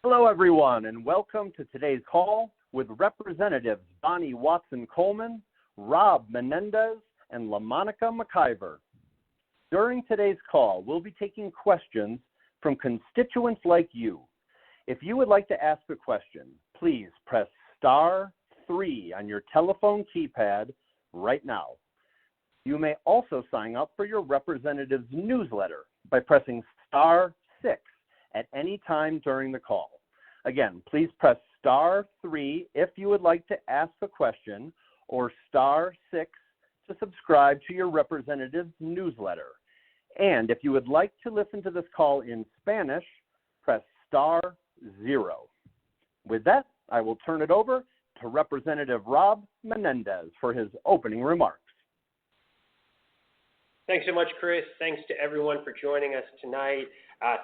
Hello, everyone, and welcome to today's call with Representatives Bonnie Watson Coleman, Rob Menendez, and LaMonica McIver. During today's call, we'll be taking questions from constituents like you. If you would like to ask a question, please press *3 on your telephone keypad right now. You may also sign up for your representative's newsletter by pressing *6 at any time during the call. Again, please press *3 if you would like to ask a question, or *6 to subscribe to your representative's newsletter. And if you would like to listen to this call in Spanish, press *0. With that, I will turn it over to Representative Rob Menendez for his opening remarks. Thanks so much, Chris. Thanks to everyone for joining us tonight.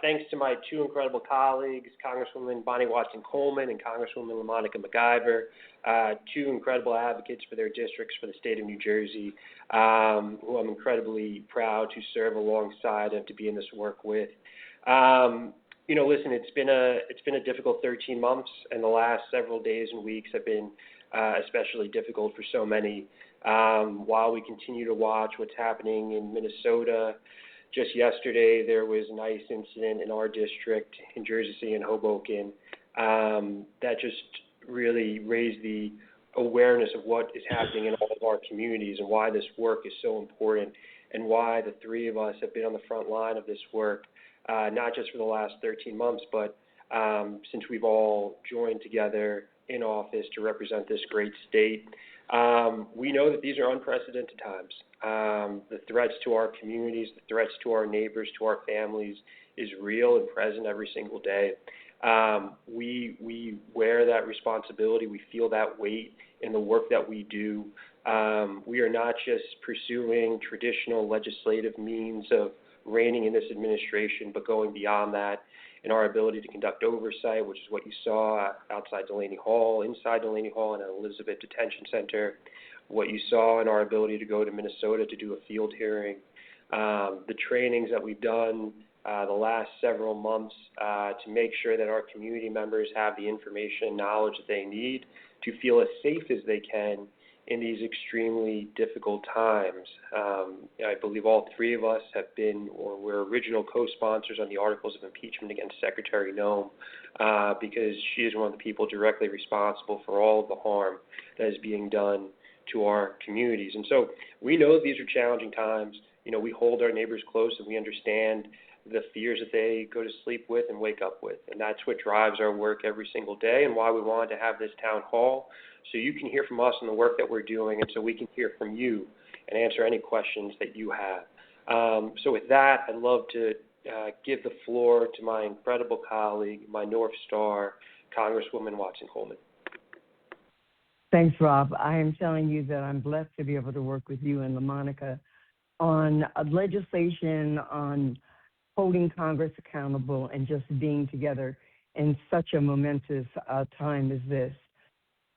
Thanks to my two incredible colleagues, Congresswoman Bonnie Watson Coleman and Congresswoman LaMonica McIver, two incredible advocates for their districts for the state of New Jersey, who I'm incredibly proud to serve alongside and to be in this work with. Listen, it's been a difficult 13 months, and the last several days and weeks have been especially difficult for so many. While we continue to watch what's happening in Minnesota, just yesterday there was an ICE incident in our district in Jersey City and Hoboken that just really raised the awareness of what is happening in all of our communities and why this work is so important, and why the three of us have been on the front line of this work, not just for the last 13 months, but since we've all joined together in office to represent this great state. We know that these are unprecedented times. The threats to our communities, the threats to our neighbors, to our families is real and present every single day. We wear that responsibility. We feel that weight in the work that we do. We are not just pursuing traditional legislative means of reigning in this administration, but going beyond that in our ability to conduct oversight, which is what you saw outside Delaney Hall, inside Delaney Hall, and at Elizabeth Detention Center, what you saw in our ability to go to Minnesota to do a field hearing, the trainings that we've done the last several months to make sure that our community members have the information and knowledge that they need to feel as safe as they can in these extremely difficult times. I believe all three of us have been, or we're original co-sponsors on the articles of impeachment against Secretary Noem, because she is one of the people directly responsible for all of the harm that is being done to our communities. And so we know these are challenging times. We hold our neighbors close, and we understand the fears that they go to sleep with and wake up with. And that's what drives our work every single day, and why we wanted to have this town hall, so you can hear from us on the work that we're doing, and so we can hear from you and answer any questions that you have. So with that, I'd love to give the floor to my incredible colleague, my North Star, Congresswoman Watson Coleman. Thanks, Rob. I am telling you that I'm blessed to be able to work with you and LaMonica on legislation, on holding Congress accountable, and just being together in such a momentous time as this.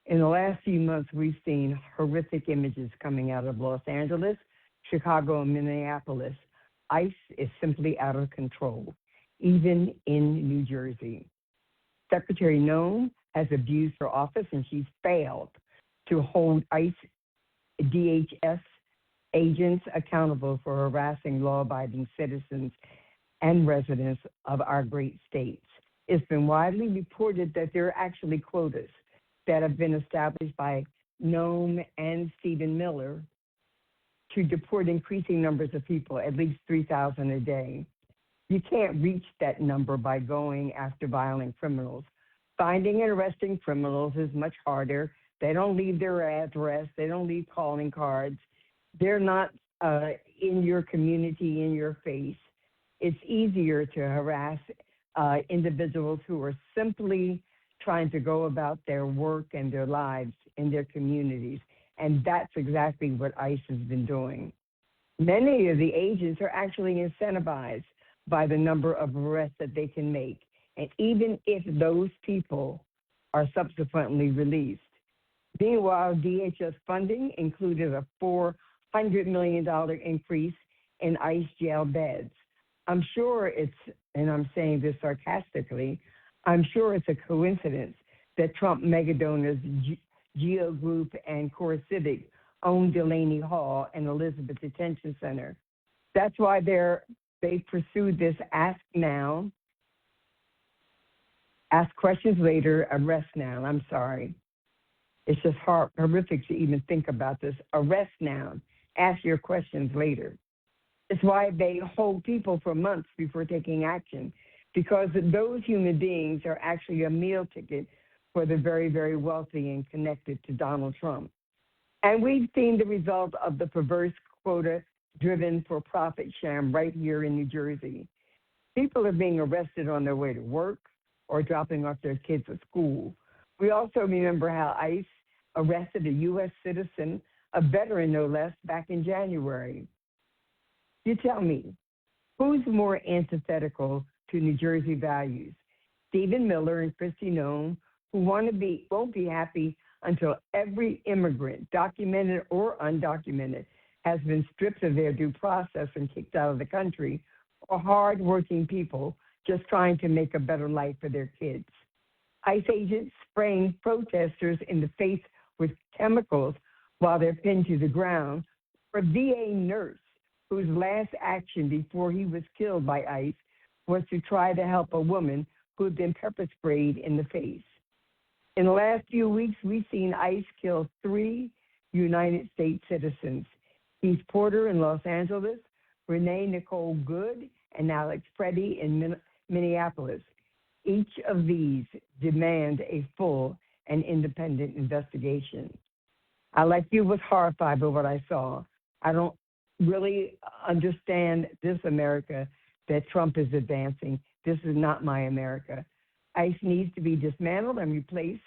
In the last few months, we've seen horrific images coming out of Los Angeles, Chicago, and Minneapolis. ICE is simply out of control, even in New Jersey. Secretary Noem has abused her office, and she's failed to hold ICE DHS agents accountable for harassing law-abiding citizens and residents of our great states. It's been widely reported that there are actually quotas that have been established by Noem and Stephen Miller to deport increasing numbers of people, at least 3,000 a day. You can't reach that number by going after violent criminals. Finding and arresting criminals is much harder. They don't leave their address. They don't leave calling cards. They're not in your community, in your face. It's easier to harass individuals who are simply trying to go about their work and their lives in their communities. And that's exactly what ICE has been doing. Many of the agents are actually incentivized by the number of arrests that they can make. And even if those people are subsequently released. Meanwhile, DHS funding included a $400 million increase in ICE jail beds. I'm sure it's, and I'm saying this sarcastically, I'm sure it's a coincidence that Trump mega donors Geo Group and Core Civic own Delaney Hall and Elizabeth Detention Center. That's why they pursued this ask now, ask questions later, arrest now. I'm sorry. It's just horrific to even think about this. Arrest now, ask your questions later. It's why they hold people for months before taking action, because those human beings are actually a meal ticket for the very, very wealthy and connected to Donald Trump. And we've seen the result of the perverse quota-driven for-profit sham right here in New Jersey. People are being arrested on their way to work or dropping off their kids at school. We also remember how ICE arrested a U.S. citizen, a veteran no less, back in January. You tell me, who's more antithetical to New Jersey values? Stephen Miller and Kristi Noem, who won't be happy until every immigrant, documented or undocumented, has been stripped of their due process and kicked out of the country, or hard-working people just trying to make a better life for their kids. ICE agents spraying protesters in the face with chemicals while they're pinned to the ground, or VA nurse whose last action before he was killed by ICE was to try to help a woman who had been pepper sprayed in the face. In the last few weeks, we've seen ICE kill 3 United States citizens: Keith Porter in Los Angeles, Renee Nicole Good, and Alex Preddy in Minneapolis. Each of these demand a full and independent investigation. I, like you, was horrified by what I saw. I don't really understand this America that Trump is advancing. This is not my America. ICE needs to be dismantled and replaced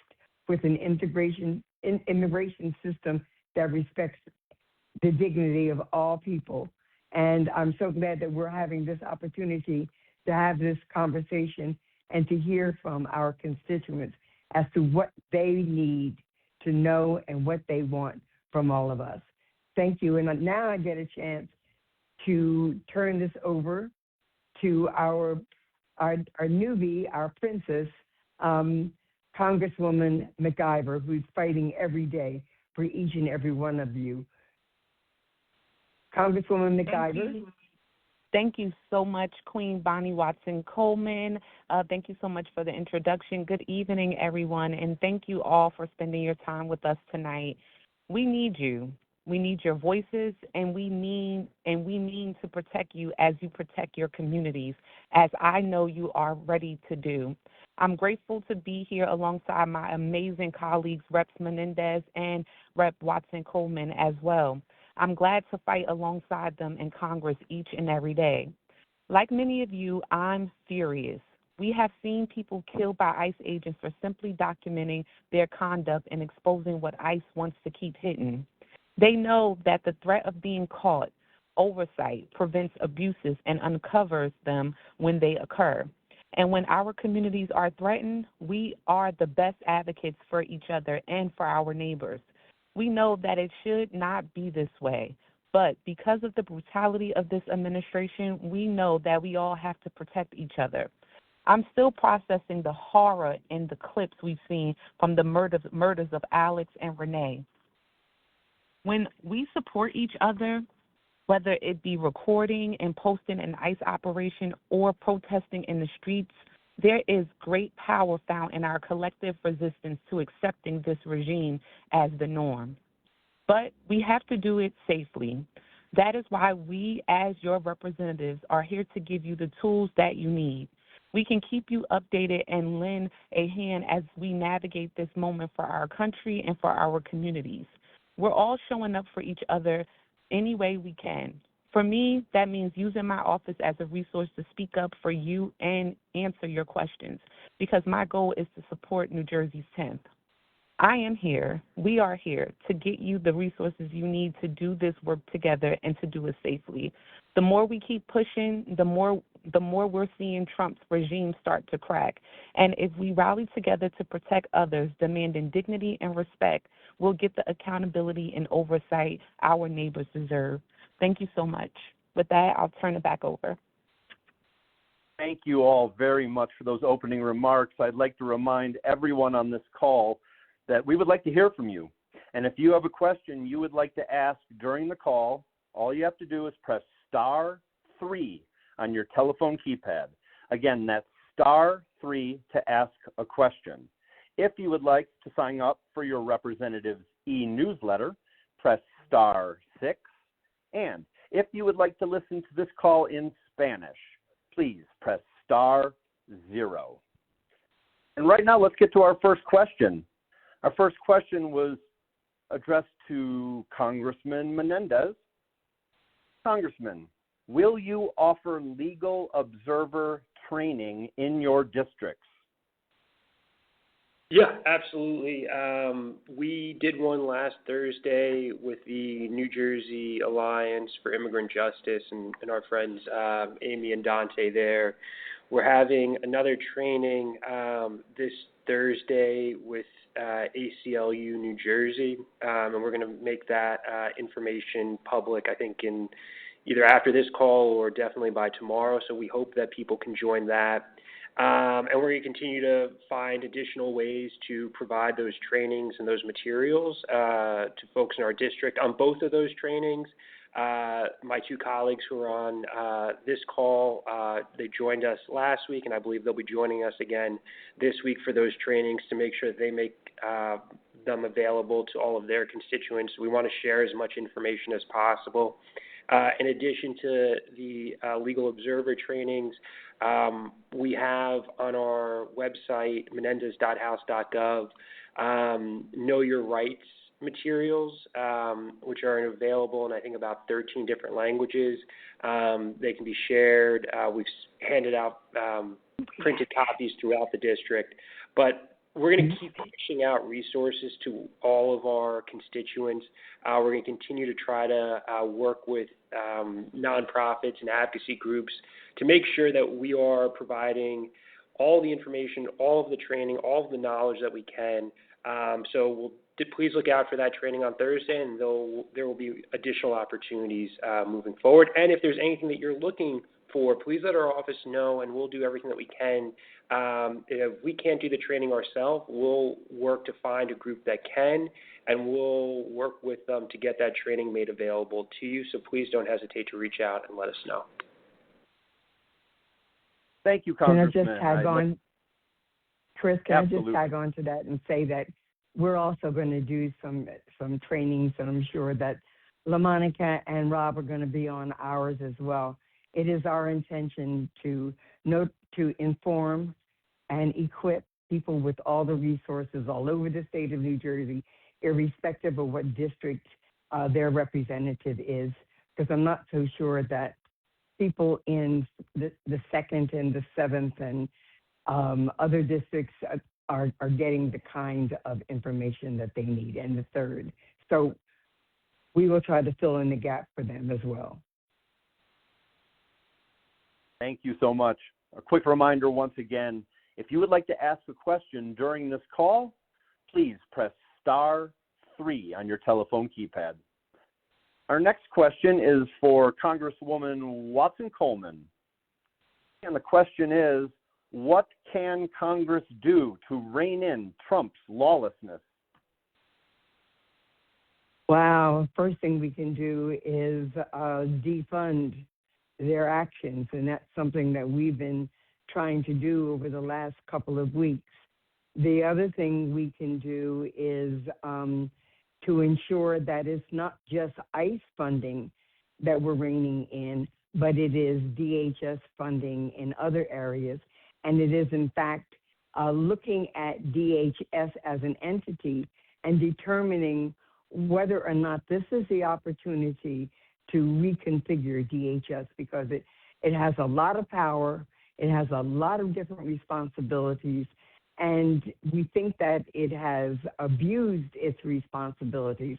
with an immigration system that respects the dignity of all people. And I'm so glad that we're having this opportunity to have this conversation and to hear from our constituents as to what they need to know and what they want from all of us. Thank you. And now I get a chance to turn this over to our newbie, our princess, Congresswoman McIver, who's fighting every day for each and every one of you. Congresswoman McIver. Thank you so much, Queen Bonnie Watson Coleman. Thank you so much for the introduction. Good evening, everyone, and thank you all for spending your time with us tonight. We need you. We need your voices, and we mean to protect you as you protect your communities, as I know you are ready to do. I'm grateful to be here alongside my amazing colleagues, Reps Menendez and Rep Watson Coleman as well. I'm glad to fight alongside them in Congress each and every day. Like many of you, I'm furious. We have seen people killed by ICE agents for simply documenting their conduct and exposing what ICE wants to keep hidden. They know that the threat of being caught, oversight, prevents abuses and uncovers them when they occur. And when our communities are threatened, we are the best advocates for each other and for our neighbors. We know that it should not be this way, but because of the brutality of this administration, we know that we all have to protect each other. I'm still processing the horror in the clips we've seen from the murders of Alex and Renee. When we support each other, whether it be recording and posting an ICE operation or protesting in the streets, there is great power found in our collective resistance to accepting this regime as the norm. But we have to do it safely. That is why we, as your representatives, are here to give you the tools that you need. We can keep you updated and lend a hand as we navigate this moment for our country and for our communities. We're all showing up for each other any way we can. For me, that means using my office as a resource to speak up for you and answer your questions, because my goal is to support New Jersey's 10th. I am here, we are here to get you the resources you need to do this work together and to do it safely. The more we keep pushing, the more we're seeing Trump's regime start to crack. And if we rally together to protect others, demanding dignity and respect, we'll get the accountability and oversight our neighbors deserve. Thank you so much. With that, I'll turn it back over. Thank you all very much for those opening remarks. I'd like to remind everyone on this call that we would like to hear from you. And if you have a question you would like to ask during the call, all you have to do is press *3 on your telephone keypad. Again, that's *3 to ask a question. If you would like to sign up for your representative's e-newsletter, press *6. And if you would like to listen to this call in Spanish, please press *0. And right now, let's get to our first question. Our first question was addressed to Congressman Menendez. Congressman, will you offer legal observer training in your districts? Yeah, absolutely. We did one last Thursday with the New Jersey Alliance for Immigrant Justice and our friends Amy and Dante there. We're having another training this Thursday with ACLU New Jersey, and we're going to make that information public, I think, in either after this call or definitely by tomorrow. So we hope that people can join that. And we're going to continue to find additional ways to provide those trainings and those materials to folks in our district. On both of those trainings, my two colleagues who are on this call, they joined us last week, and I believe they'll be joining us again this week for those trainings to make sure that they make them available to all of their constituents. We want to share as much information as possible. In addition to the legal observer trainings, we have on our website, menendez.house.gov, Know Your Rights materials, which are available in, I think, about 13 different languages. They can be shared. We've handed out printed copies throughout the district. But we're going to keep pushing out resources to all of our constituents. We're going to continue to try to work with nonprofits and advocacy groups to make sure that we are providing all the information, all of the training, all of the knowledge that we can. So please look out for that training on Thursday, and there will be additional opportunities moving forward. And if there's anything that you're looking for, please let our office know, and we'll do everything that we can. If we can't do the training ourselves, we'll work to find a group that can, and we'll work with them to get that training made available to you. So please don't hesitate to reach out and let us know. Thank you, Congressman. Can I just tag on, Chris, Absolutely. I just tag on to that and say that we're also going to do some trainings, and I'm sure that LaMonica and Rob are going to be on ours as well. It is our intention to inform and equip people with all the resources all over the state of New Jersey, irrespective of what district their representative is, because I'm not so sure that people in the 2nd and the 7th and other districts are getting the kind of information that they need, and the 3rd. So we will try to fill in the gap for them as well. Thank you so much. A quick reminder once again, if you would like to ask a question during this call, please press *3 on your telephone keypad. Our next question is for Congresswoman Watson Coleman. And the question is, what can Congress do to rein in Trump's lawlessness? Wow. First thing we can do is defund their actions, and that's something that we've been trying to do over the last couple of weeks. The other thing we can do is to ensure that it's not just ICE funding that we're reining in, but it is DHS funding in other areas. And it is, in fact, looking at DHS as an entity and determining whether or not this is the opportunity to reconfigure DHS, because it has a lot of power, it has a lot of different responsibilities, and we think that it has abused its responsibilities.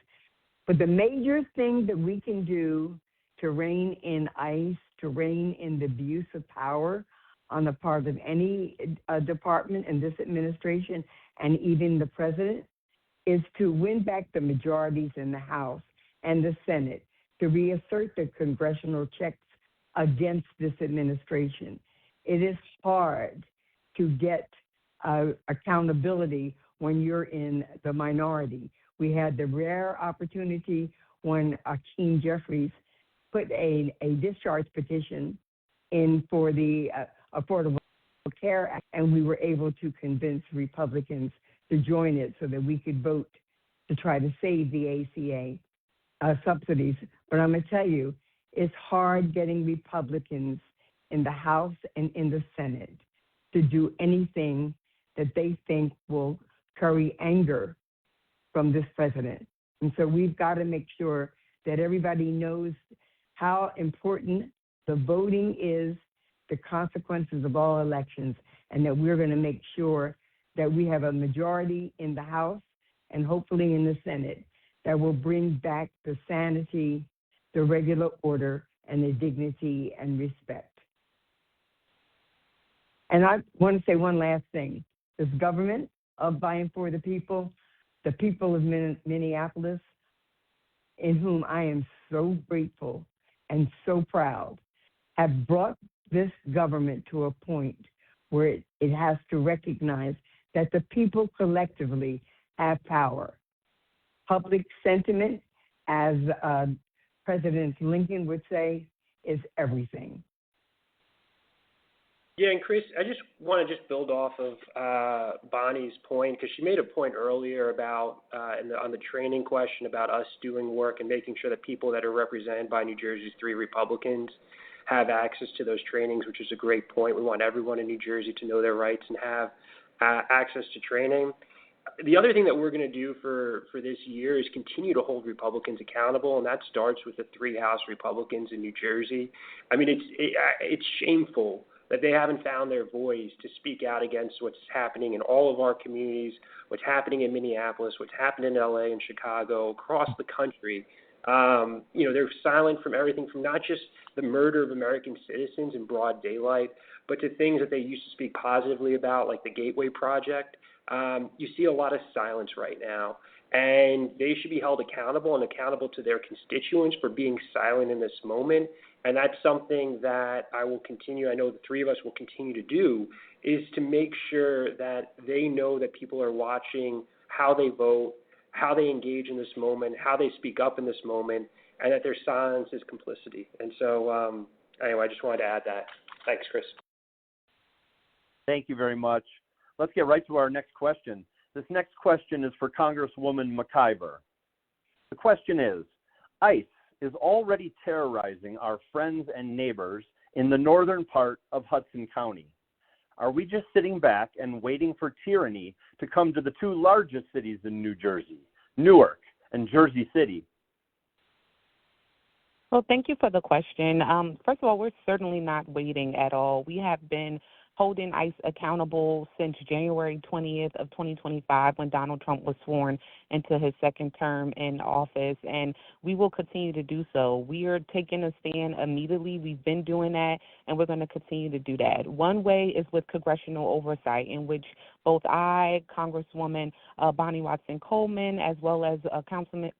But the major thing that we can do to rein in ICE, to rein in the abuse of power on the part of any department in this administration and even the president, is to win back the majorities in the House and the Senate, to reassert the congressional checks against this administration. it is hard to get accountability when you're in the minority. We had the rare opportunity when Akeem Jeffries put a discharge petition in for the Affordable Care Act, and we were able to convince Republicans to join it so that we could vote to try to save the ACA subsidies. But I'm going to tell you, it's hard getting Republicans in the House and in the Senate to do anything that they think will curry anger from this president. And so we've got to make sure that everybody knows how important the voting is, the consequences of all elections, and that we're going to make sure that we have a majority in the House and hopefully in the Senate that will bring back the sanity, the regular order, and the dignity and respect. And I want to say one last thing. This government of By and for the people of Minneapolis, in whom I am so grateful and so proud, have brought this government to a point where it has to recognize that the people collectively have power. Public sentiment, as President Lincoln would say, is everything. Yeah, and Chris, I just want to build off of Bonnie's point, because she made a point earlier about on the training question about us doing work and making sure that people that are represented by New Jersey's 3 Republicans have access to those trainings, which is a great point. We want everyone in New Jersey to know their rights and have access to training. The other thing that we're going to do for this year is continue to hold Republicans accountable, and that starts with the 3 House Republicans in New Jersey. I mean, it's shameful that they haven't found their voice to speak out against what's happening in all of our communities, what's happening in Minneapolis, what's happened in LA and Chicago, across the country. They're silent from everything from not just the murder of American citizens in broad daylight, but to things that they used to speak positively about, like the Gateway Project. You see a lot of silence right now, and they should be held accountable and accountable to their constituents for being silent in this moment. And that's something that I will continue, I know the 3 of us will continue to do, is to make sure that they know that people are watching how they vote, how they engage in this moment, how they speak up in this moment, and that their silence is complicity. And so, anyway, I just wanted to add that. Thanks, Chris. Thank you very much. Let's get right to our next question. This next question is for Congresswoman McIver. The question is, ICE is already terrorizing our friends and neighbors in the northern part of Hudson County. Are we just sitting back and waiting for tyranny to come to the 2 largest cities in New Jersey, Newark and Jersey City? Well, thank you for the question. First of all, we're certainly not waiting at all. We have been holding ICE accountable since January 20th of 2025 when Donald Trump was sworn into his 2nd term in office, and we will continue to do so. We are taking a stand immediately. We've been doing that, and we're going to continue to do that. One way is with congressional oversight, in which both I, Congresswoman Bonnie Watson Coleman, as well as Congressman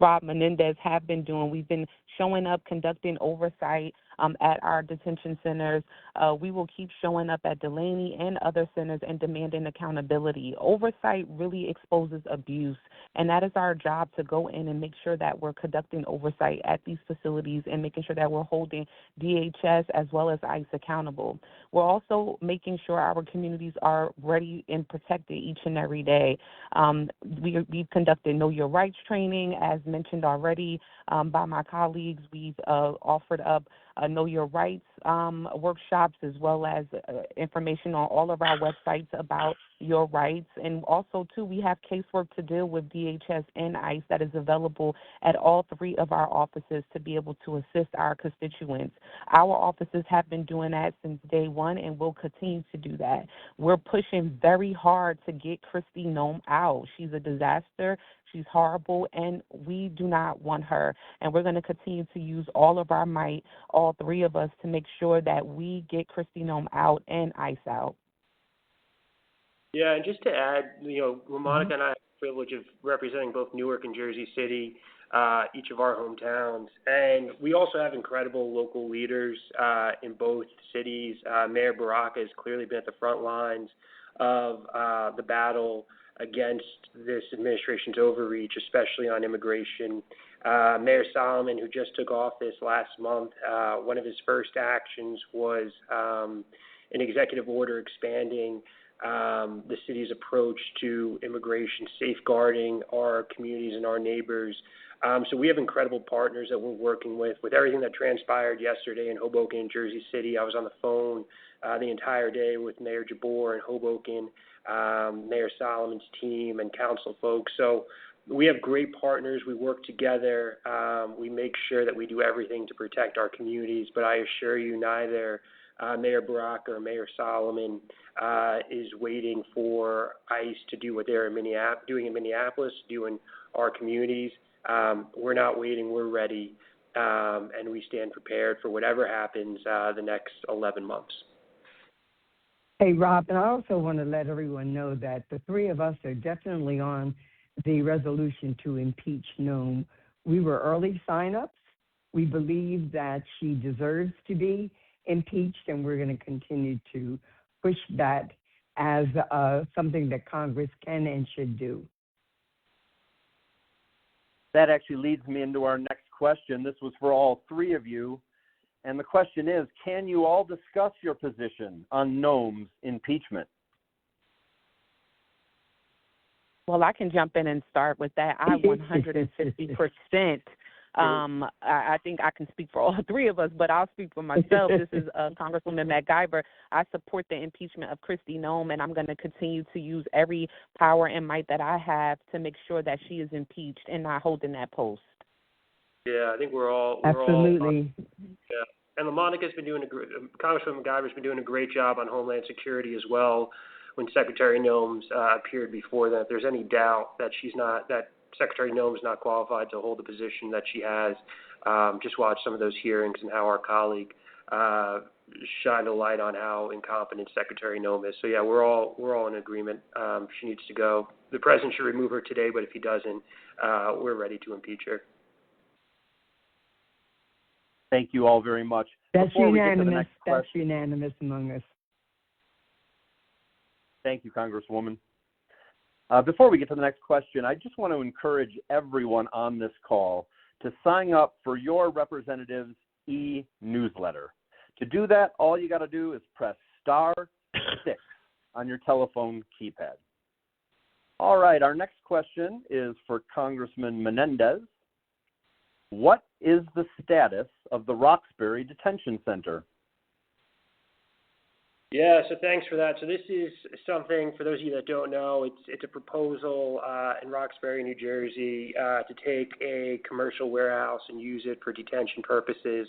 Rob Menendez have been doing. We've been showing up, conducting oversight at our detention centers. We will keep showing up at Delaney and other centers and demanding accountability. Oversight really exposes abuse, and that is our job, to go in and make sure that we're conducting oversight at these facilities and making sure that we're holding DHS as well as ICE accountable. We're also making sure our communities are ready and protected each and every day. We've conducted Know Your Rights training, as mentioned already by my colleagues. We've offered up Know Your Rights workshops, as well as information on all of our websites about your rights. And also, too, we have casework to deal with DHS and ICE that is available at all 3 of our offices to be able to assist our constituents. Our offices have been doing that since day one and will continue to do that. We're pushing very hard to get Kristi Noem out. She's a disaster. She's horrible, and we do not want her. And we're going to continue to use all of our might, all 3 of us, to make sure that we get Kristi Noem out and ICE out. Yeah, and just to add, LaMonica and I have the privilege of representing both Newark and Jersey City. each of our hometowns. And we also have incredible local leaders in both cities. Mayor Baraka has clearly been at the front lines of the battle against this administration's overreach, especially on immigration. Mayor Solomon, who just took office last month, one of his first actions was an executive order expanding the city's approach to immigration, safeguarding our communities and our neighbors. So we have incredible partners that we're working with. With everything that transpired yesterday in Hoboken and Jersey City, I was on the phone the entire day with Mayor Jabor in Hoboken, Mayor Solomon's team, and council folks. So we have great partners. We work together. We make sure that we do everything to protect our communities. But I assure you, neither Mayor Baraka or Mayor Solomon is waiting for ICE to do what they're doing in Minneapolis, doing our communities. We're not waiting. We're ready, and we stand prepared for whatever happens the next 11 months. Hey, Rob, and I also want to let everyone know that the three of us are definitely on the resolution to impeach Noam. We were early signups. We believe that she deserves to be impeached, and we're going to continue to push that as something that Congress can and should do. That actually leads me into our next question. This was for all three of you. And the question is, can you all discuss your position on Noam's impeachment? Well, I can jump in and start with that. I 150%. I think I can speak for all three of us, but I'll speak for myself. This is Congresswoman McIver. I support the impeachment of Kristi Noem, and I'm going to continue to use every power and might that I have to make sure that she is impeached and not holding that post. Yeah, I think we're all absolutely. Yeah, and LaMonica's been doing Congresswoman McIver's been doing a great job on Homeland Security as well. When Secretary Noem's appeared before that, if there's any doubt that Secretary Noem's not qualified to hold the position that she has, just watch some of those hearings and how our colleague shined a light on how incompetent Secretary Noem is. So yeah, we're all in agreement. She needs to go. The president should remove her today, but if he doesn't, we're ready to impeach her. Thank you all very much. That's Before unanimous. We get to the next That's question, unanimous among us. Thank you, Congresswoman. Before we get to the next question, I just want to encourage everyone on this call to sign up for your representative's e-newsletter. To do that, all you got to do is press *6 on your telephone keypad. All right, our next question is for Congressman Menendez. What is the status of the Roxbury Detention Center? Yeah, so thanks for that. So this is something, for those of you that don't know, it's a proposal in Roxbury, New Jersey, to take a commercial warehouse and use it for detention purposes,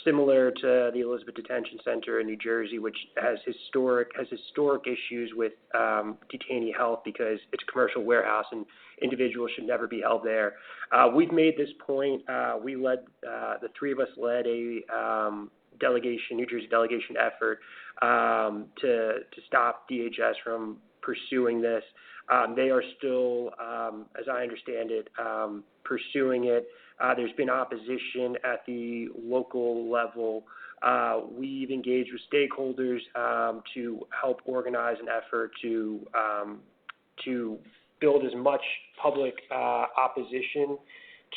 similar to the Elizabeth Detention Center in New Jersey, which has historic issues with detainee health because it's a commercial warehouse and individuals should never be held there. We've made this point. The three of us led a New Jersey delegation effort to stop DHS from pursuing this. They are still, as I understand it, pursuing it. There's been opposition at the local level. We've engaged with stakeholders to help organize an effort to build as much public opposition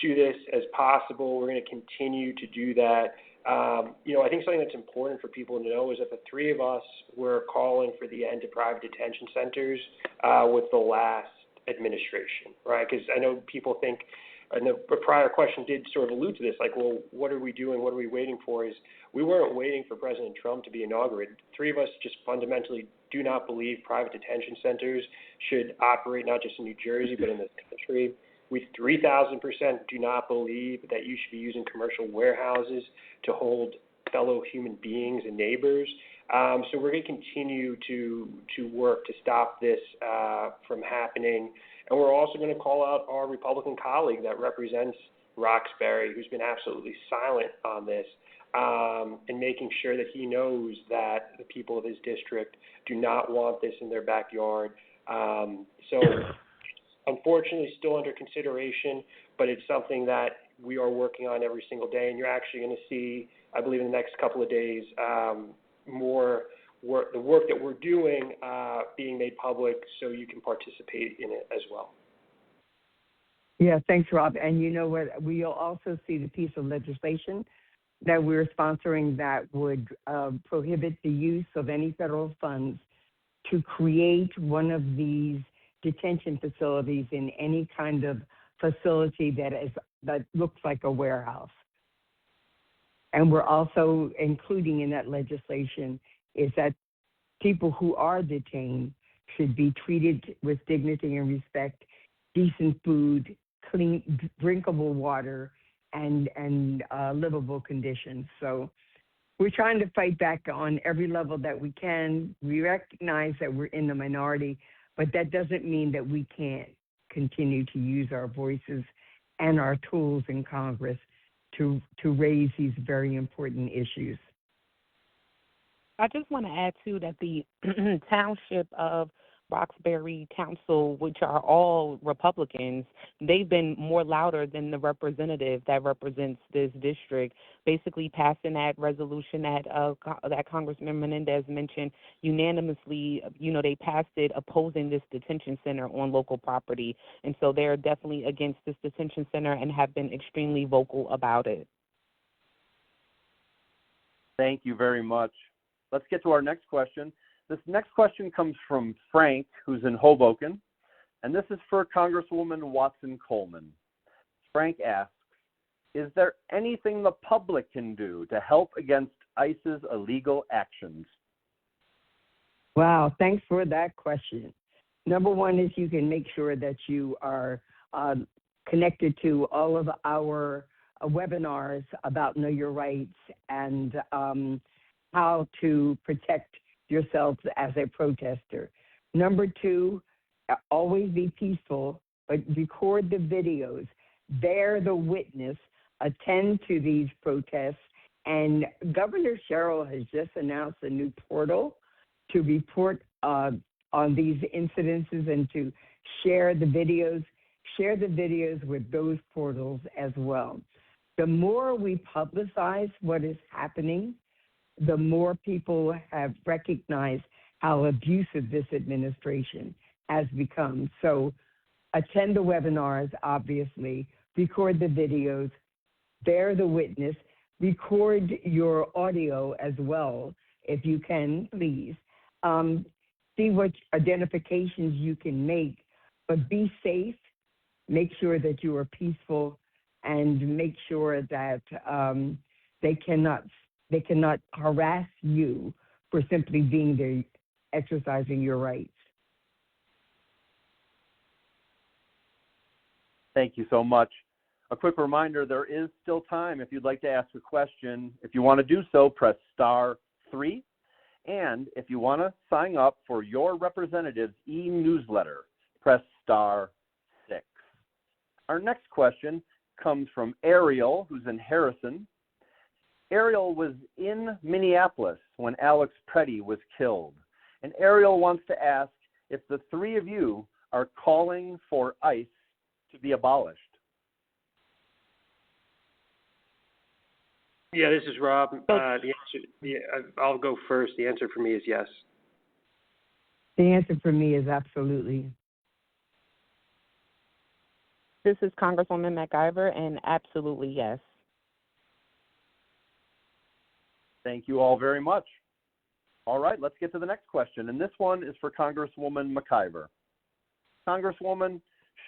to this as possible. We're going to continue to do that. I think something that's important for people to know is that the three of us were calling for the end of private detention centers with the last administration, right? Because I know people think, and the prior question did sort of allude to this, like, well, what are we doing? What are we waiting for? Is we weren't waiting for President Trump to be inaugurated. Three of us just fundamentally do not believe private detention centers should operate not just in New Jersey, but in this country. We 3,000% do not believe that you should be using commercial warehouses to hold fellow human beings and neighbors. So we're going to continue to work to stop this from happening. And we're also going to call out our Republican colleague that represents Roxbury, who's been absolutely silent on this, and making sure that he knows that the people of his district do not want this in their backyard. So unfortunately still under consideration, but it's something that we are working on every single day, and you're actually going to see, I believe in the next couple of days, more work, the work that we're doing being made public so you can participate in it as well. Yeah, thanks, Rob. And you know what? We'll also see the piece of legislation that we're sponsoring that would prohibit the use of any federal funds to create one of these detention facilities in any kind of facility that looks like a warehouse. And we're also including in that legislation is that people who are detained should be treated with dignity and respect, decent food, clean, drinkable water, and livable conditions. So we're trying to fight back on every level that we can. We recognize that we're in the minority, but that doesn't mean that we can't continue to use our voices and our tools in Congress to raise these very important issues. I just want to add, too, that the township of Roxbury Council, which are all Republicans, they've been more louder than the representative that represents this district, basically passing that resolution that Congressman Menendez mentioned unanimously. You know, they passed it opposing this detention center on local property. And so they're definitely against this detention center and have been extremely vocal about it. Thank you very much. Let's get to our next question. This next question comes from Frank, who's in Hoboken, and this is for Congresswoman Watson Coleman. Frank asks, is there anything the public can do to help against ICE's illegal actions? Wow, thanks for that question. Number one is you can make sure that you are connected to all of our webinars about Know Your Rights and how to protect yourself as a protester. Number two, always be peaceful, but record the videos, bear the witness, attend to these protests. And Governor Sherrill has just announced a new portal to report on these incidences and to share the videos with those portals as well. The more we publicize what is happening, the more people have recognized how abusive this administration has become. So attend the webinars, obviously, record the videos, bear the witness, record your audio as well, if you can, please. See what identifications you can make, but be safe, make sure that you are peaceful, and make sure that they cannot harass you for simply being there, exercising your rights. Thank you so much. A quick reminder, there is still time if you'd like to ask a question. If you want to do so, press *3. And if you want to sign up for your representative's e-newsletter, press *6. Our next question comes from Ariel, who's in Harrison. Ariel was in Minneapolis when Alex Preddy was killed. And Ariel wants to ask if the three of you are calling for ICE to be abolished. Yeah, this is Rob. I'll go first. The answer for me is yes. The answer for me is absolutely. This is Congresswoman McIver, and absolutely yes. Thank you all very much. All right, let's get to the next question. And this one is for Congresswoman McIver. Congresswoman,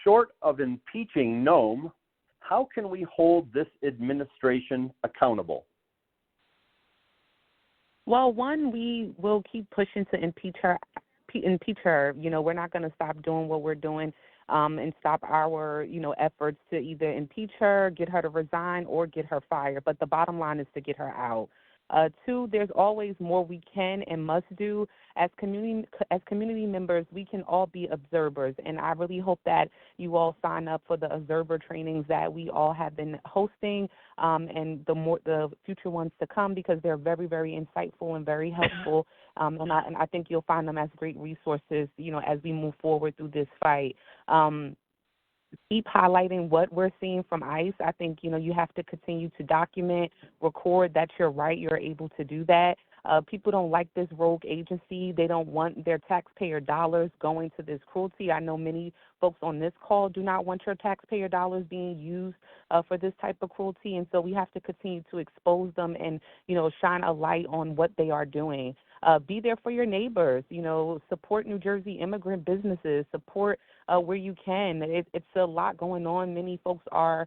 short of impeaching Noam, how can we hold this administration accountable? Well, one, we will keep pushing to impeach her. You know, we're not going to stop doing what we're doing and stop our, efforts to either impeach her, get her to resign, or get her fired. But the bottom line is to get her out. Two, there's always more we can and must do. As community members, we can all be observers, and I really hope that you all sign up for the observer trainings that we all have been hosting, and the future ones to come, because they're very, very insightful and very helpful. And I think you'll find them as great resources, as we move forward through this fight. keep highlighting what we're seeing from ICE. I think, you have to continue to document, record that you're right, you're able to do that. People don't like this rogue agency. They don't want their taxpayer dollars going to this cruelty. I know many folks on this call do not want your taxpayer dollars being used for this type of cruelty, and so we have to continue to expose them and, shine a light on what they are doing. Be there for your neighbors, support New Jersey immigrant businesses, support where you can. It's a lot going on. Many folks are,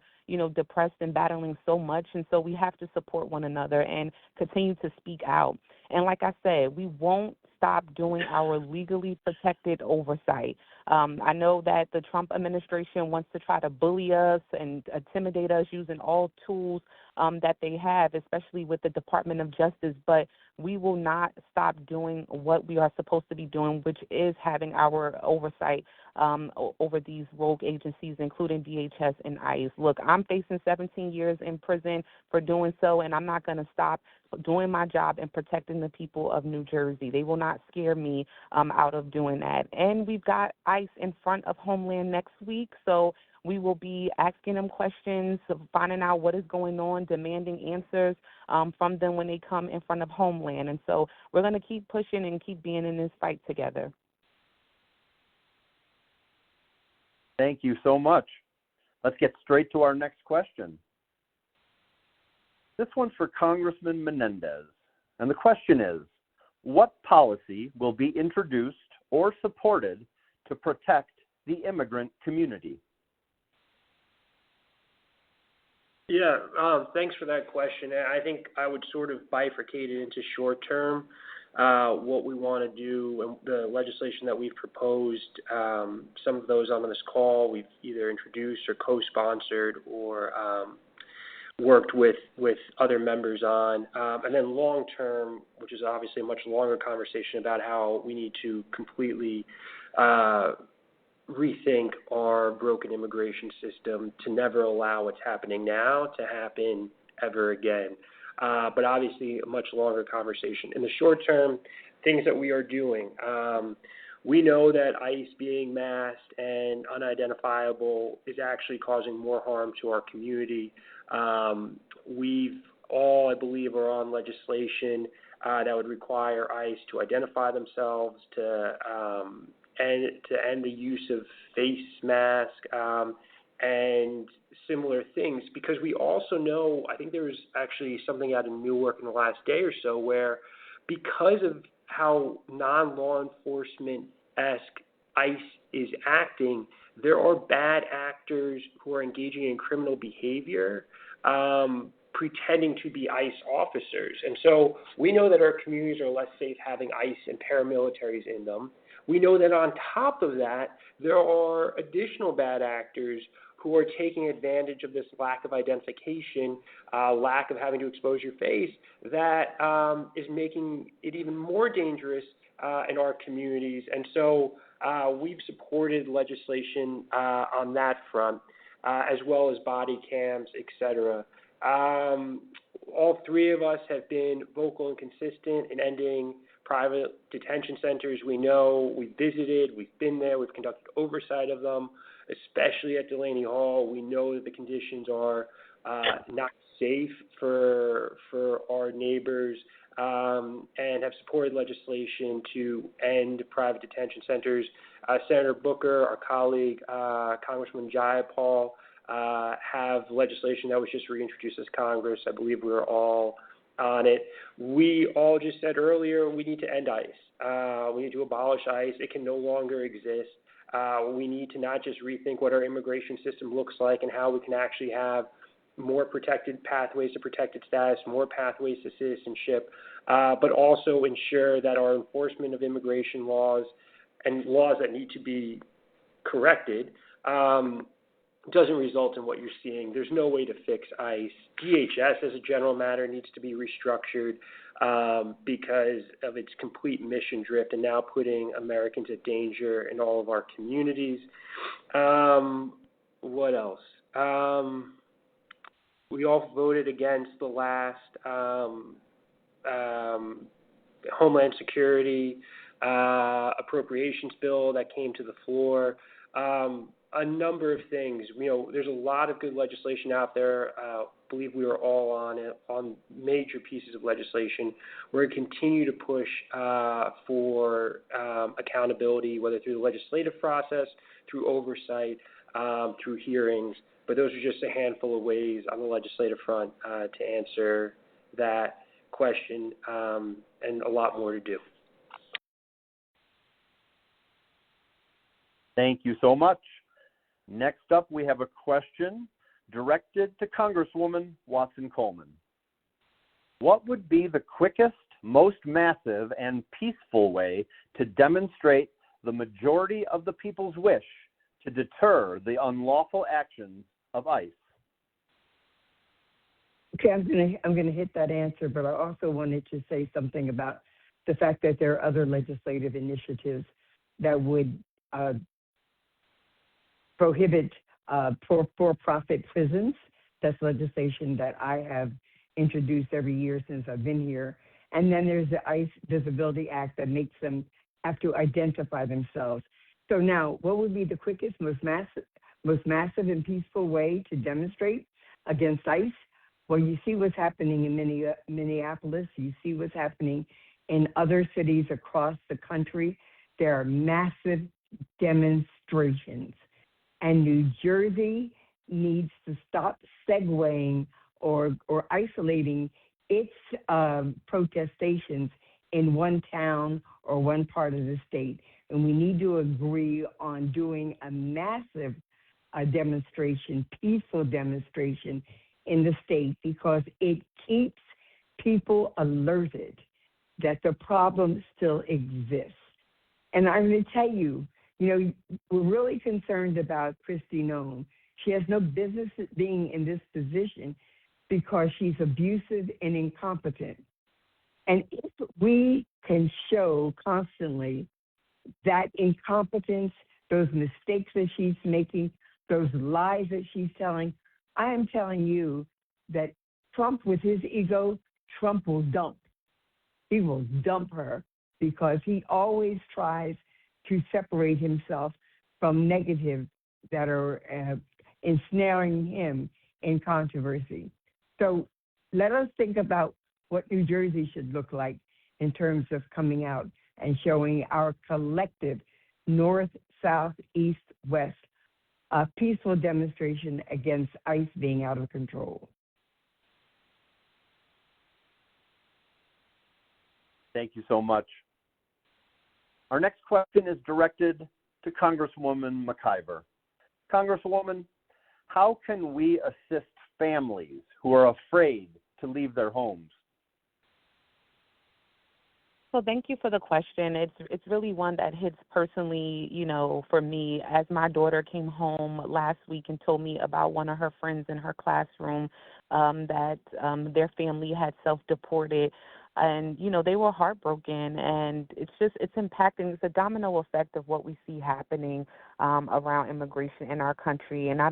depressed and battling so much, and so we have to support one another and continue to speak out. And like I said, we won't stop doing our legally protected oversight. I know that the Trump administration wants to try to bully us and intimidate us using all tools that they have, especially with the Department of Justice, but we will not stop doing what we are supposed to be doing, which is having our oversight over these rogue agencies, including DHS and ICE. Look, I'm facing 17 years in prison for doing so, and I'm not going to stop doing my job and protecting the people of New Jersey. They will not scare me out of doing that. And we've got ICE in front of Homeland next week, so we will be asking them questions, finding out what is going on, demanding answers from them when they come in front of Homeland. And so we're going to keep pushing and keep being in this fight together. Thank you so much. Let's get straight to our next question. This one's for Congressman Menendez. And the question is, what policy will be introduced or supported to protect the immigrant community? Yeah, thanks for that question. I think I would sort of bifurcate it into short term, what we want to do, and the legislation that we've proposed. Some of those on this call we've either introduced or co-sponsored or worked with other members on. And then long term, which is obviously a much longer conversation about how we need to completely rethink our broken immigration system to never allow what's happening now to happen ever again. But obviously a much longer conversation. In the short term, things that we are doing. We know that ICE being masked and unidentifiable is actually causing more harm to our community. We've all, I believe, are on legislation that would require ICE to identify themselves, to end the use of face mask and similar things, because we also know, I think there was actually something out in Newark in the last day or so where, because of how non-law enforcement-esque ICE is acting, there are bad actors who are engaging in criminal behavior, pretending to be ICE officers. And so we know that our communities are less safe having ICE and paramilitaries in them. We know that on top of that, there are additional bad actors who are taking advantage of this lack of identification, lack of having to expose your face, that is making it even more dangerous in our communities. And so we've supported legislation on that front, as well as body cams, et cetera. All three of us have been vocal and consistent in ending private detention centers. We know, we've visited, we've been there, we've conducted oversight of them, especially at Delaney Hall. We know that the conditions are not safe for our neighbors, and have supported legislation to end private detention centers. Senator Booker, our colleague, Congressman Jayapal, have legislation that was just reintroduced as Congress. I believe we were all on it. We all just said earlier we need to end ICE. We need to abolish ICE. It can no longer exist. We need to not just rethink what our immigration system looks like and how we can actually have more protected pathways to protected status, more pathways to citizenship, but also ensure that our enforcement of immigration laws and laws that need to be corrected doesn't result in what you're seeing. There's no way to fix ICE. DHS, as a general matter, needs to be restructured because of its complete mission drift and now putting Americans at danger in all of our communities. What else? We all voted against the last Homeland Security appropriations bill that came to the floor. a number of things. There's a lot of good legislation out there. Believe we are all on major pieces of legislation. We're going to continue to push for accountability, whether through the legislative process, through oversight, through hearings. But those are just a handful of ways on the legislative front to answer that question, and a lot more to do. Thank you so much. Next up, we have a question directed to Congresswoman Watson Coleman. What would be the quickest, most massive, and peaceful way to demonstrate the majority of the people's wish to deter the unlawful actions of ICE? Okay, I'm gonna hit that answer, but I also wanted to say something about the fact that there are other legislative initiatives that would prohibit for-profit prisons. That's legislation that I have introduced every year since I've been here. And then there's the ICE Visibility Act that makes them have to identify themselves. So now, what would be the quickest, most massive and peaceful way to demonstrate against ICE? Well, you see what's happening in Minneapolis. You see what's happening in other cities across the country. There are massive demonstrations. And New Jersey needs to stop segueing or isolating its protestations in one town or one part of the state. And we need to agree on doing a massive demonstration, peaceful demonstration in the state, because it keeps people alerted that the problem still exists. And I'm going to tell you, we're really concerned about Kristi Noem. She has no business being in this position because she's abusive and incompetent. And if we can show constantly that incompetence, those mistakes that she's making, those lies that she's telling, I am telling you that Trump, with his ego, Trump will dump. He will dump her because he always tries to separate himself from negatives that are ensnaring him in controversy. So let us think about what New Jersey should look like in terms of coming out and showing our collective north, south, east, west, a peaceful demonstration against ICE being out of control. Thank you so much. Our next question is directed to Congresswoman McIver. Congresswoman, how can we assist families who are afraid to leave their homes? So thank you for the question. It's really one that hits personally, for me, as my daughter came home last week and told me about one of her friends in her classroom that their family had self-deported. And, they were heartbroken, and it's impacting. It's a domino effect of what we see happening around immigration in our country. And I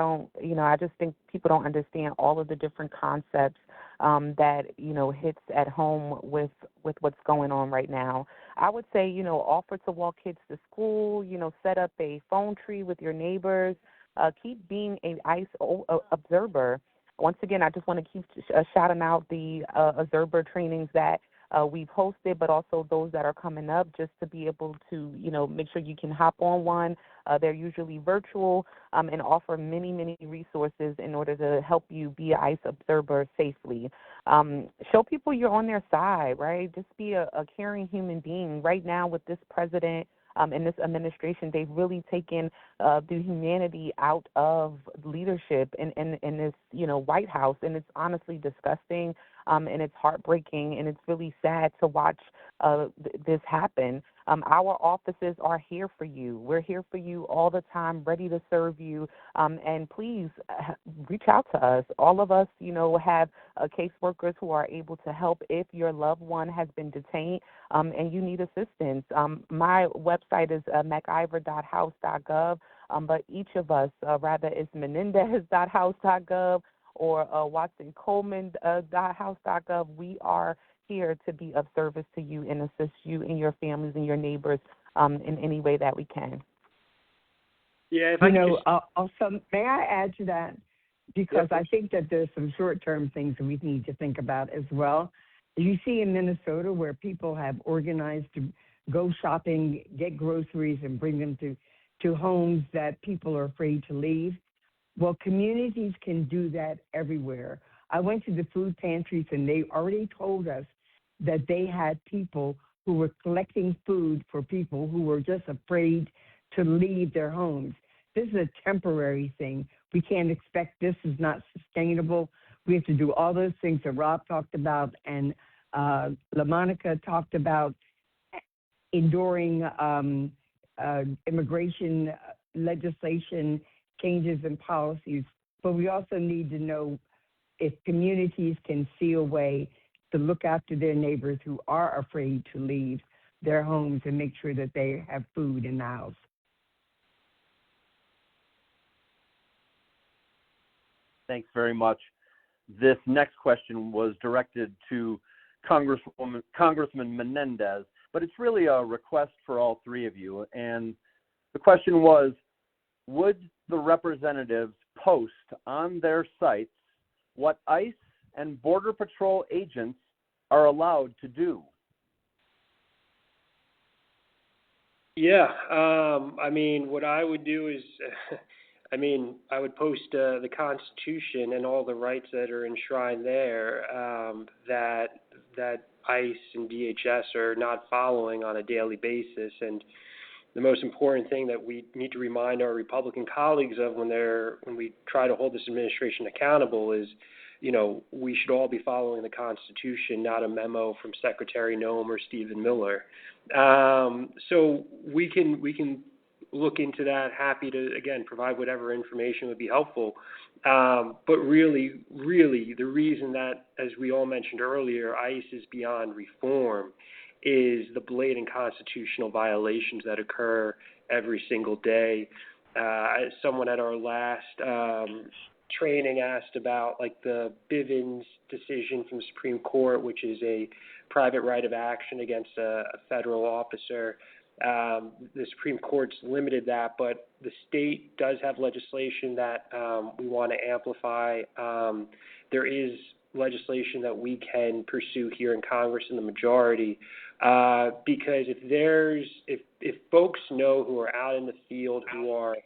just think people don't understand all of the different concepts that, hits at home with what's going on right now. I would say, offer to walk kids to school, set up a phone tree with your neighbors, keep being an ICE observer. Once again, I just want to keep shouting out the observer trainings that we've hosted, but also those that are coming up, just to be able to, make sure you can hop on one. They're usually virtual and offer many, many resources in order to help you be an ICE observer safely. Show people you're on their side, right? Just be a caring human being. Right now with this president and this administration, they've really taken the humanity out of leadership in this, White House, and it's honestly disgusting. And it's heartbreaking, and it's really sad to watch this happen. Our offices are here for you. We're here for you all the time, ready to serve you. And please reach out to us. All of us, have caseworkers who are able to help if your loved one has been detained and you need assistance. My website is McIver.house.gov, but each of us, rather it's Menendez.house.gov, or WatsonColeman.house.gov, we are here to be of service to you and assist you and your families and your neighbors in any way that we can. Yeah, if I could just... Also, may I add to that? Because I think that there's some short-term things that we need to think about as well. You see in Minnesota where people have organized to go shopping, get groceries, and bring them to homes that people are afraid to leave. Well, communities can do that everywhere. I went to the food pantries, and they already told us that they had people who were collecting food for people who were just afraid to leave their homes. This is a temporary thing. We can't expect this is not sustainable. We have to do all those things that Rob talked about and LaMonica talked about, enduring immigration legislation changes and policies. But we also need to know if communities can see a way to look after their neighbors who are afraid to leave their homes and make sure that they have food in the house. Thanks very much. This next question was directed to Congressman Menendez, but it's really a request for all three of you. And the question was, would the representatives post on their sites what ICE and Border Patrol agents are allowed to do? Yeah, I mean, what I would do is, I would post the Constitution and all the rights that are enshrined there that ICE and DHS are not following on a daily basis. And the most important thing that we need to remind our Republican colleagues of when we try to hold this administration accountable is, we should all be following the Constitution, not a memo from Secretary Noem or Stephen Miller. So we can look into that. Happy to, again, provide whatever information would be helpful. But really, the reason that, as we all mentioned earlier, ICE is beyond reform is the blatant constitutional violations that occur every single day. Someone at our last training asked about the Bivens decision from the Supreme Court, which is a private right of action against a federal officer. The Supreme Court's limited that, but the state does have legislation that we want to amplify. There is legislation that we can pursue here in Congress in the majority, because if folks know who are out in the field who are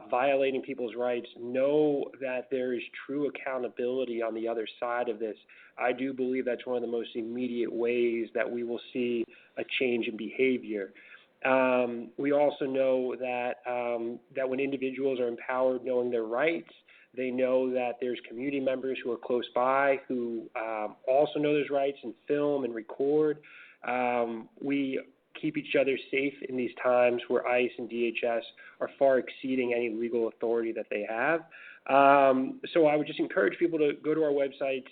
violating people's rights, know that there is true accountability on the other side of this. I do believe that's one of the most immediate ways that we will see a change in behavior. We also know that when individuals are empowered knowing their rights, they know that there's community members who are close by who also know those rights and film and record. We keep each other safe in these times where ICE and DHS are far exceeding any legal authority that they have. So I would just encourage people to go to our websites,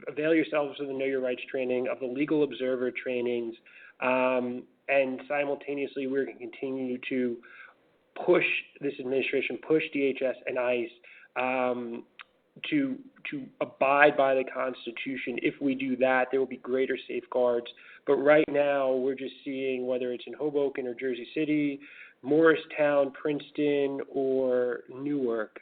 avail yourselves of the Know Your Rights training, of the Legal Observer trainings, and simultaneously we're going to continue to push this administration, push DHS and ICE to abide by the Constitution. If we do that, there will be greater safeguards. But right now, we're just seeing, whether it's in Hoboken or Jersey City, Morristown, Princeton, or Newark,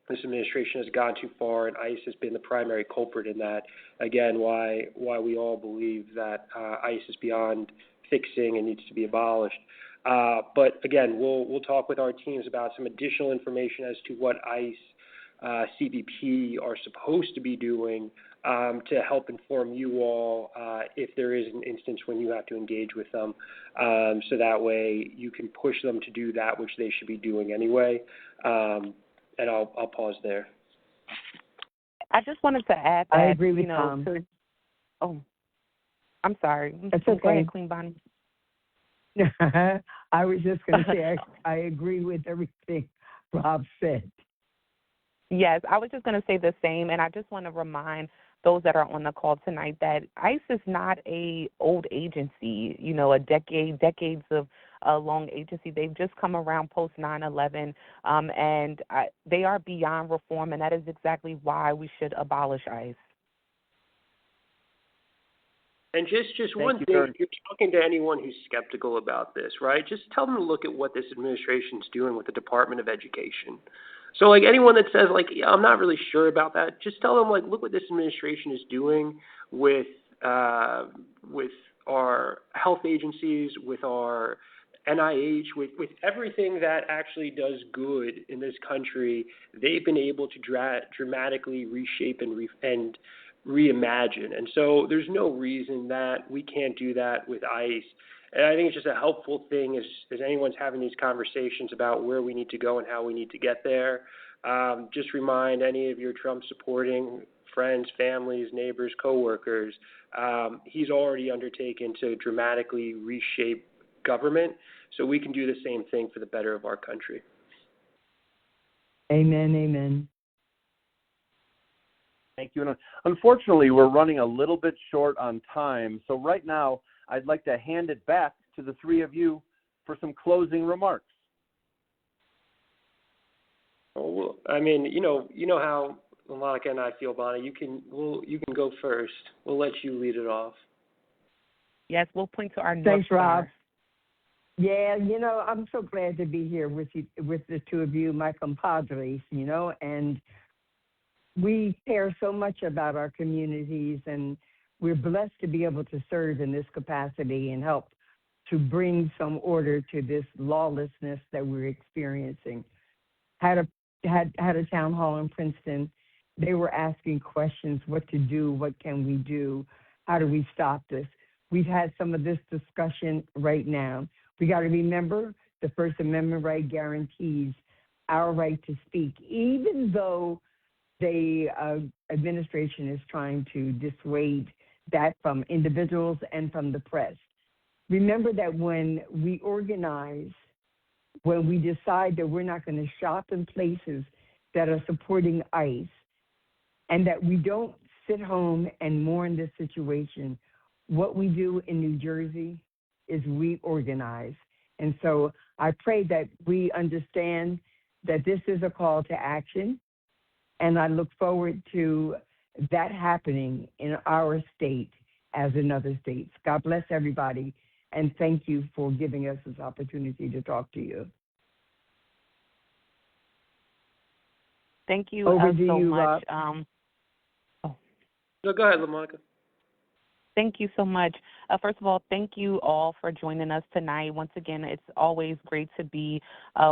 this administration has gone too far, and ICE has been the primary culprit in that. Again, why we all believe that ICE is beyond fixing and needs to be abolished. But again, we'll talk with our teams about some additional information as to what ICE, CBP are supposed to be doing to help inform you all if there is an instance when you have to engage with them, so that way you can push them to do that which they should be doing anyway. And I'll pause there. I just wanted to add that, I agree with Tom. I'm sorry. That's okay. Go ahead, Queen Bonnie. I was just going to say I agree with everything Rob said. Yes, I was just going to say the same, and I just want to remind those that are on the call tonight that ICE is not a old agency, a decades of long agency. They've just come around post 9/11, and they are beyond reform, and that is exactly why we should abolish ICE. And just one thing, if you're talking to anyone who's skeptical about this, right, just tell them to look at what this administration is doing with the Department of Education. So, like, anyone that says, like, yeah, I'm not really sure about that, just tell them, like, look what this administration is doing with our health agencies, with our NIH, with everything that actually does good in this country. They've been able to dramatically reshape and reimagine. And so there's no reason that we can't do that with ICE. And I think it's just a helpful thing as anyone's having these conversations about where we need to go and how we need to get there. Just remind any of your Trump-supporting friends, families, neighbors, coworkers, he's already undertaken to dramatically reshape government, so we can do the same thing for the better of our country. Amen, amen. Thank you. And unfortunately, we're running a little bit short on time, so right now I'd like to hand it back to the three of you for some closing remarks. Well, I mean, you know how Monica and I feel, Bonnie. You can go first. We'll let you lead it off. Yes, we'll point to our North Thanks, Star. Rob. Yeah, I'm so glad to be here with you, with the two of you, my compadres, and we care so much about our communities, and we're blessed to be able to serve in this capacity and help to bring some order to this lawlessness that we're experiencing. Had a town hall in Princeton. They were asking questions: what to do, what can we do, how do we stop this? We've had some of this discussion right now. We got to remember the First Amendment right guarantees our right to speak, even though the administration is trying to dissuade that from individuals and from the press. Remember that when we organize, when we decide that we're not going to shop in places that are supporting ICE, and that we don't sit home and mourn this situation, what we do in New Jersey is we organize. And so I pray that we understand that this is a call to action, and I look forward to that happening in our state as in other states. God bless everybody, and thank you for giving us this opportunity to talk to you. Thank you Over to so you, much. No, go ahead, LaMonica. Thank you so much. First of all, thank you all for joining us tonight. Once again, it's always great to be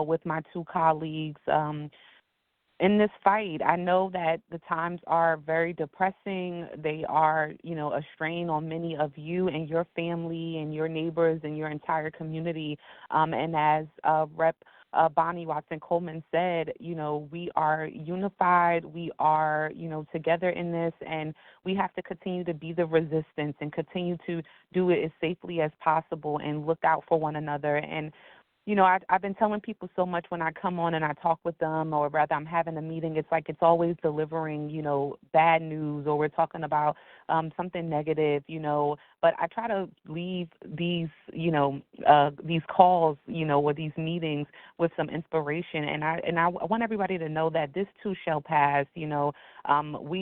with my two colleagues in this fight. I know that the times are very depressing. They are, a strain on many of you and your family and your neighbors and your entire community. And as Rep. Bonnie Watson Coleman said, we are unified, we are, together in this, and we have to continue to be the resistance and continue to do it as safely as possible and look out for one another. And I've been telling people so much when I come on and I talk with them, or rather I'm having a meeting, it's like it's always delivering, bad news, or we're talking about something negative, but I try to leave these, these calls, or these meetings with some inspiration. And I want everybody to know that this too shall pass. We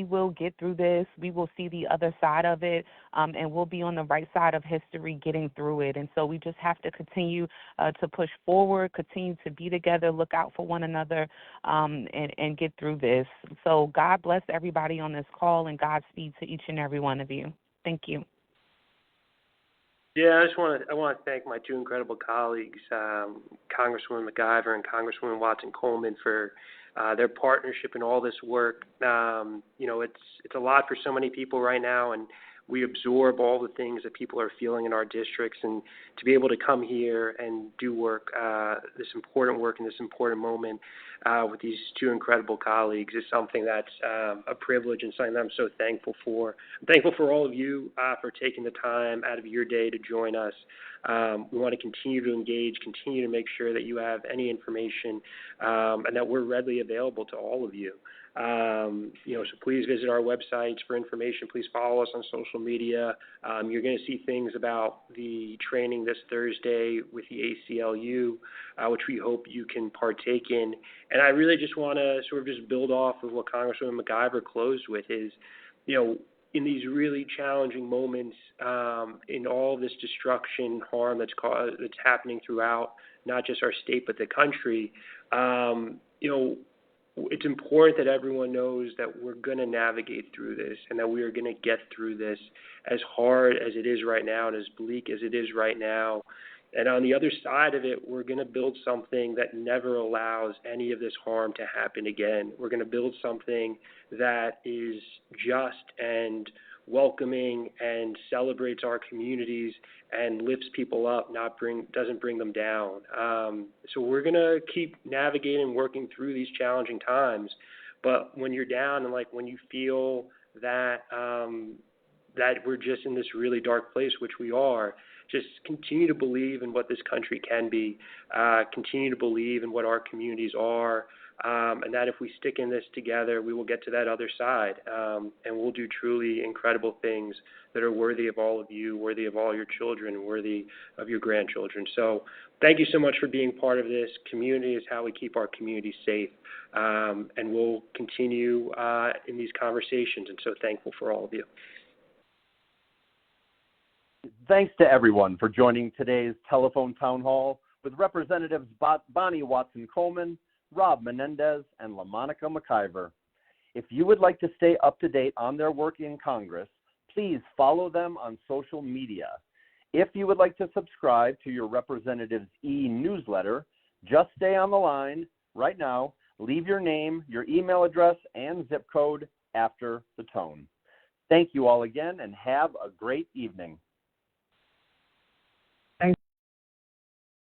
will get through this. We will see the other side of it, and we'll be on the right side of history getting through it. And so we just have to continue to push forward, continue to be together, look out for one another, and get through this. So God bless everybody on this call, and Godspeed to each and every one of you. Thank you. Yeah, I want to thank my two incredible colleagues, Congresswoman McIver and Congresswoman Watson Coleman, for their partnership in all this work. It's a lot for so many people right now, and we absorb all the things that people are feeling in our districts, and to be able to come here and do work, this important work in this important moment with these two incredible colleagues is something that's a privilege and something that I'm so thankful for. I'm thankful for all of you for taking the time out of your day to join us. We want to continue to engage, continue to make sure that you have any information and that we're readily available to all of you. So please visit our websites for information. Please follow us on social media. You're going to see things about the training this Thursday with the ACLU, which we hope you can partake in. And I really just want to sort of just build off of what Congresswoman McIver closed with is, in these really challenging moments, in all this destruction, harm that's happening throughout not just our state but the country, it's important that everyone knows that we're going to navigate through this and that we are going to get through this, as hard as it is right now and as bleak as it is right now. And on the other side of it, we're going to build something that never allows any of this harm to happen again. We're going to build something that is just and welcoming and celebrates our communities and lifts people up, doesn't bring them down. So we're going to keep navigating, working through these challenging times. But when you're down and when you feel that that we're just in this really dark place, which we are, just continue to believe in what this country can be, continue to believe in what our communities are, and that if we stick in this together, we will get to that other side, and we'll do truly incredible things that are worthy of all of you, worthy of all your children, worthy of your grandchildren. So thank you so much for being part of this. Community is how we keep our community safe, and we'll continue in these conversations, and so thankful for all of you. Thanks to everyone for joining today's telephone town hall with Representatives Bonnie Watson Coleman, Rob Menendez, and LaMonica McIver. If you would like to stay up to date on their work in Congress, please follow them on social media. If you would like to subscribe to your Representatives e-newsletter, just stay on the line right now. Leave your name, your email address, and zip code after the tone. Thank you all again, and have a great evening.